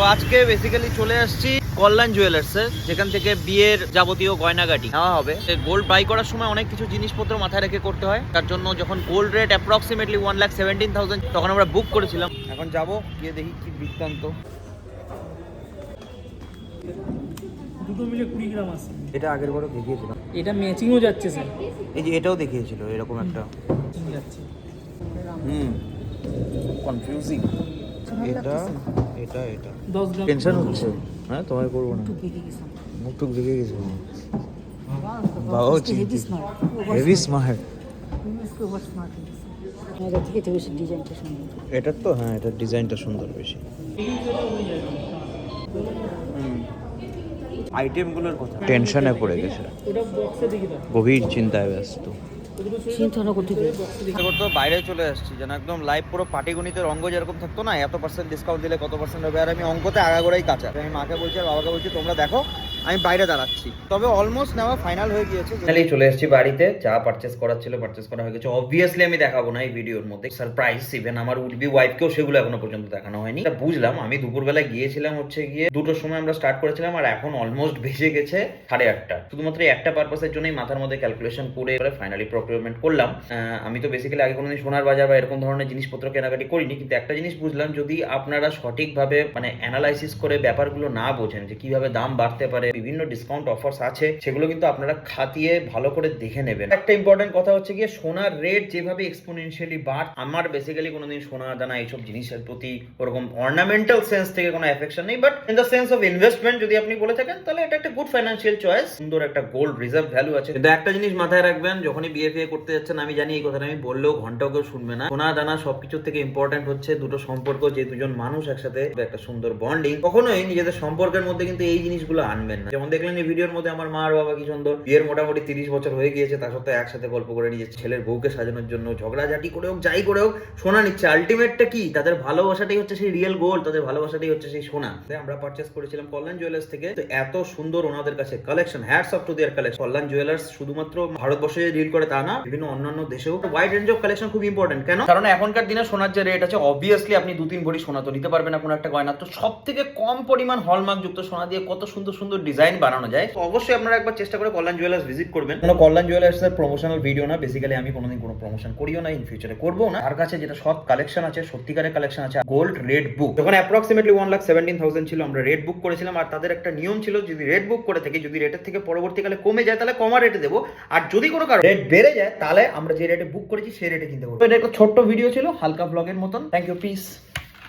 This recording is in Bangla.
তো আজকে বেসিক্যালি চলে আসছি কল্যাণ জুয়েলার্সে, যেখান থেকে বিয়ের যাবতীয় গয়নাগাটি নেওয়া হবে। গোল্ড বাই করার সময় অনেক কিছু জিনিসপত্র মাথায় রেখে করতে হয়, তার জন্য যখন গোল্ড রেট অ্যাপ্রক্সিমেটলি 1,17,000 তখন আমরা বুক করেছিলাম। এখন যাব গিয়ে দেখি কি বৃত্তান্ত। দুটো মিলে 20 গ্রাম আছে। এটা আগের বারও দেখিয়েছিলাম। এটা ম্যাচিংও যাচ্ছে স্যার। এই যে এটাও দেখিয়েছিল এরকম একটা যাচ্ছে। কনফিউজিং। এটা এটা এটা 10 গ্রাম টেনশন হচ্ছে। হ্যাঁ তোমায় করবো না, মুখ টুক দেখে গেছে বাবাও চিন্তি। Heavy smart. এটার তো হ্যাঁ, এটার ডিজাইনটা সুন্দর বেশি। আইটেমগুলোর কথা টেনশনে পড়ে গেছে, ওটা বক্সে দেখি দাও। গভীর চিন্তায় ব্যস্ত। চিন্তা করতে করতে বাইরে চলে আসছি যেন একদম লাইভ পুরো পাটিগণিতের অঙ্ক যেরকম থাকতো না, এত পার্সেন্ট ডিসকাউন্ট দিলে কত পার্সেন্ট হবে, আর আমি অঙ্কতে আগাগোড়াই কাঁচা। আমি মাকে বলছি আর বাবাকে বলছি তোমরা দেখো, আমি বাইরে দাঁড়াচ্ছি। তবে অলমোস্ট নেওয়া ফাইনাল হয়ে গিয়েছে। চলে এসেছি বাড়িতে, যা পারচেস করার ছিল পারচেস করা হয়ে গেছে। অবভিয়াসলি আমি দেখাবো না এই ভিডিওর মধ্যে, সারপ্রাইজ। ইভেন আমার উডবি ওয়াইফকেও সেগুলো এখনো পর্যন্ত দেখানো হয়নি। বুঝলাম, আমি দুপুরবেলা গিয়েছিলাম হচ্ছে গিয়ে 2টোর সময় আমরা স্টার্ট করেছিলাম, আর এখন অলমোস্ট বেজে গেছে 8:30। শুধুমাত্র একটা পারপাসের জন্যই মাথার মধ্যে ক্যালকুলেশন করে ফাইনালি প্রকিউরমেন্ট করলাম। আমি তো বেসিক্যালি আগে কোনোদিন সোনার বাজার বা এরকম ধরনের জিনিসপত্র কেনাকাটি করিনি, কিন্তু একটা জিনিস বুঝলাম, যদি আপনারা সঠিকভাবে মানে অ্যানালাইসিস করে ব্যাপারগুলো না বোঝেন যে কিভাবে দাম বাড়তে পারে, বিভিন্ন ডিসকাউন্ট অফার্স আছে, সেগুলো কিন্তু আপনারা খাতিয়ে ভালো করে দেখে নেবেন। একটা ইম্পর্টেন্ট কথা হচ্ছে গিয়ে সোনার রেট যেভাবে এক্সপোনেনশিয়ালি আমার বেসিক্যালি কোনোদিন সোনা দানা এইসব জিনিসের প্রতি ওরকম অর্নামেন্টাল সেন্স থেকে কোনো অ্যাফেকশন নেই, but in the sense of investment যদি আপনি বলে থাকেন তাহলে এটা একটা গুড ফাইন্যান্সিয়াল চয়েস। সুন্দর একটা গোল্ড রিজার্ভ ভ্যালু আছে। কিন্তু একটা জিনিস মাথায় রাখবেন, যখনই বিয়ে ফিয়ে করতে যাচ্ছেন, আমি জানি এই কথাটা আমি বললেও ঘন্টাও কেউ শুনবে না, সোনা দানা সবকিছুর থেকে ইম্পর্টেন্ট হচ্ছে দুটো সম্পর্ক। যে দুজন মানুষ একসাথে একটা সুন্দর বন্ডিং, কখনোই নিজেদের সম্পর্কের মধ্যে কিন্তু এই জিনিসগুলো আনবেন না। যেমন দেখলেন এই ভিডিওর মধ্যে আমার মা আর বাবা কি সুন্দর, বিয়ের মোটামুটি 30 বছর হয়ে গিয়েছে, তার সাথে একসাথে গল্প করে নিজের ছেলের বউকে সাজানোর জন্য ঝগড়াঝাটি করে হোক, যাই করে হোক, সোনা নিচ্ছে। আলটিমেটটা কি, তাদের ভালোবাসাটাই হচ্ছে সেই রিয়েল গোল্ড, তাদের ভালোবাসাটাই হচ্ছে সেই সোনা। আমরা পারচেস করেছিলাম কল্যাণ জুয়েলার্স থেকে। তো এত সুন্দর ওনাদের কাছে collection, hats off to their collection. Kalyan jewellers শুধুমাত্র ভারতবর্ষে ডিল করে তা না, বিভিন্ন অন্যান্য দেশেও ওয়াইড রেঞ্জ অফ কালেকশন খুব ইম্পর্টেন্ট। কেন? কারণ এখনকার দিনে সোনার যে রেট আছে, অবভিয়াসলি আপনি 2-3 ভরি সোনা তো নিতে পারবেন না কোনো একটা গয়না। তো সব থেকে কম পরিমাণ হলমার্ক যুক্ত সোনা দিয়ে কত সুন্দর সুন্দর ডিজাইন বানানো যায়। তো অবশ্যই আপনারা একবার চেষ্টা করে কল্যাণ জুয়েলার্স ভিজিট করবেন। কোনো কল্যাণ জুয়েলার্স এর প্রমোশনাল ভিডিও না, বেসিক্যালি আমি কোনোদিন কোনো প্রমোশন করিও না, ইন ফিউচারে করবো না। তার কাছে যেটা সব কালেকশন আছে, সত্যিকারের কালেকশন আছে। গোল্ড রেট বুক যখন অ্যাপ্রক্সিমেটলি 1,17,000 ছিল, আমরা রেট বুক করেছিলাম। আর তাদের একটা নিয়ম ছিল, যদি রেট বুক করে থাকি, যদি রেটের থেকে পরবর্তীকালে কমে যায় তাহলে কমা রেটে দেবো, আর যদি কোনো কারণে রেট বেড়ে যায় তাহলে আমরা যে রেটে বুক করেছি সেই রেটে কিনতে পারবো। এটা একটা ছোট্ট ভিডিও ছিল, হালকা ব্লগের মতন। Thank you, piece.